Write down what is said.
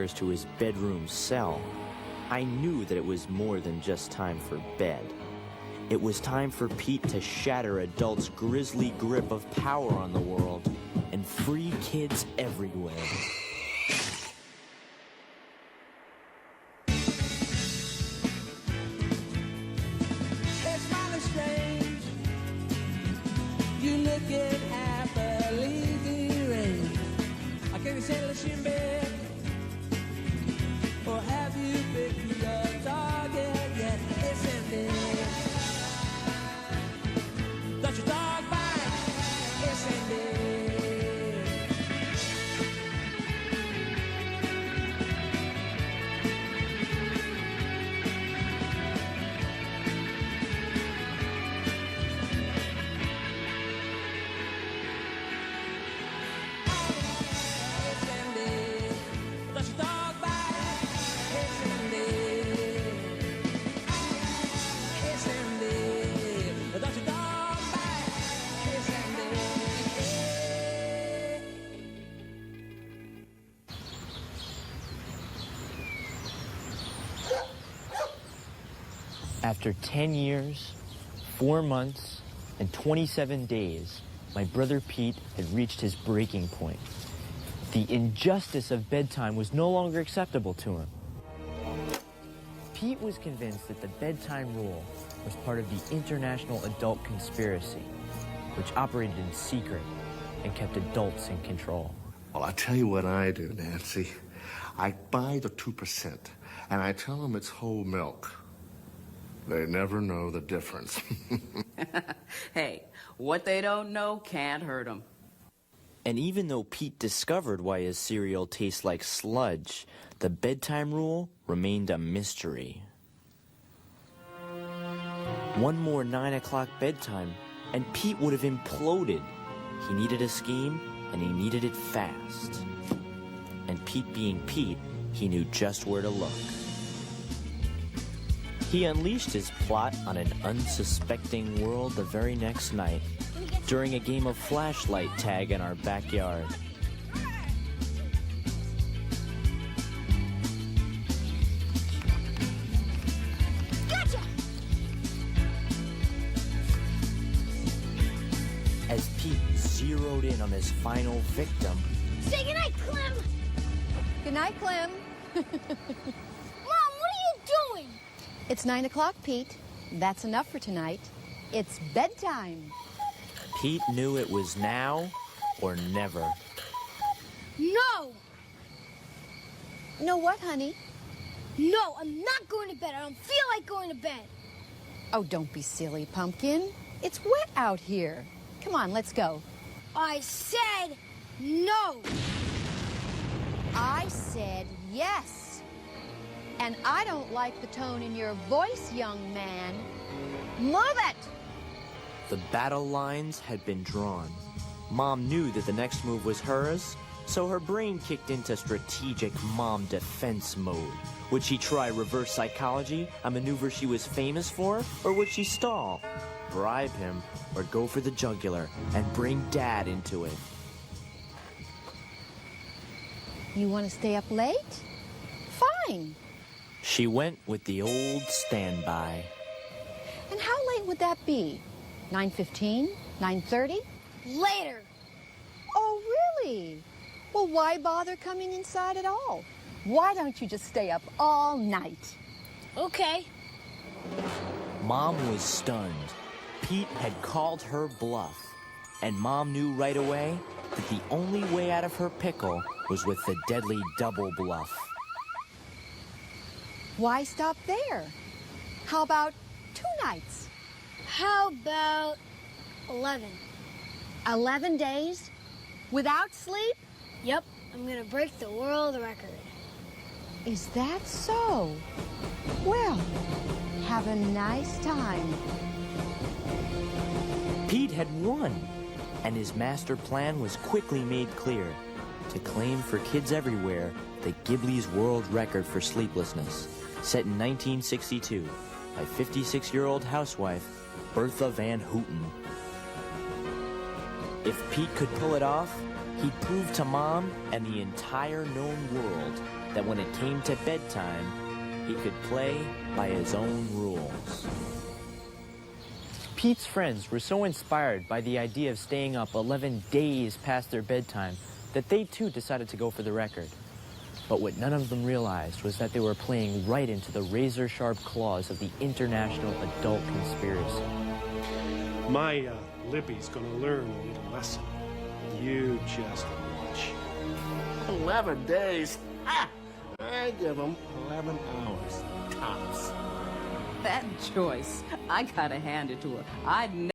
to his bedroom cell, I knew that it was more than just time for bed. It was time for Pete to shatter adults' grisly grip of power on the world and free kids everywhere. It's mighty strange. You looking at the lazy rain. I can't settle in bed. Or have you picked your target yet? It's empty. Got your dog bite. It's empty. After 10 years, 4 months, and 27 days, my brother Pete had reached his breaking point. The injustice of bedtime was no longer acceptable to him. Pete was convinced that the bedtime rule was part of the international adult conspiracy, which operated in secret and kept adults in control. Well, I tell you what I do, Nancy. I buy the 2%, and I tell them it's whole milk. They never know the difference. Hey, what they don't know can't hurt them. And even though Pete discovered why his cereal tastes like sludge, the bedtime rule remained a mystery. One more 9 o'clock bedtime, and Pete would have imploded. He needed a scheme, and he needed it fast. And Pete being Pete, he knew just where to look. He unleashed his plot on an unsuspecting world the very next night, during a game of flashlight tag in our backyard. Gotcha! As Pete zeroed in on his final victim, Say goodnight, Clem! Good night, Clem. Mom, what are you doing? It's 9 o'clock, Pete. That's enough for tonight. It's bedtime. Pete knew it was now or never. No! No what, honey? No, I'm not going to bed. I don't feel like going to bed. Oh, don't be silly, Pumpkin. It's wet out here. Come on, let's go. I said no. I said yes. And I don't like the tone in your voice, young man. Move it! The battle lines had been drawn. Mom knew that the next move was hers, so her brain kicked into strategic mom defense mode. Would she try reverse psychology, a maneuver she was famous for, or would she stall, bribe him, or go for the jugular and bring Dad into it? You want to stay up late? Fine. She went with the old standby. And how late would that be? 9:15? 9:30? Later. Oh, really? Well, why bother coming inside at all? Why don't you just stay up all night? Okay. Mom was stunned. Pete had called her bluff. And Mom knew right away that the only way out of her pickle was with the deadly double bluff. Why stop there? How about 2 nights? How about 11? 11 days? Without sleep? Yep, I'm gonna break the world record. Is that so? Well, have a nice time. Pete had won, and his master plan was quickly made clear: to claim for kids everywhere the Ghibli's world record for sleeplessness, set in 1962 by 56-year-old housewife Bertha Van Houten. If Pete could pull it off, he'd prove to Mom and the entire known world that when it came to bedtime, he could play by his own rules. Pete's friends were so inspired by the idea of staying up 11 days past their bedtime that they too decided to go for the record. But what none of them realized was that they were playing right into the razor-sharp claws of the international adult conspiracy. My Lippy's gonna learn a little lesson. You just watch. 11 days? Ah! I give them 11 hours, tops. That Joyce, I gotta hand it to her. I'd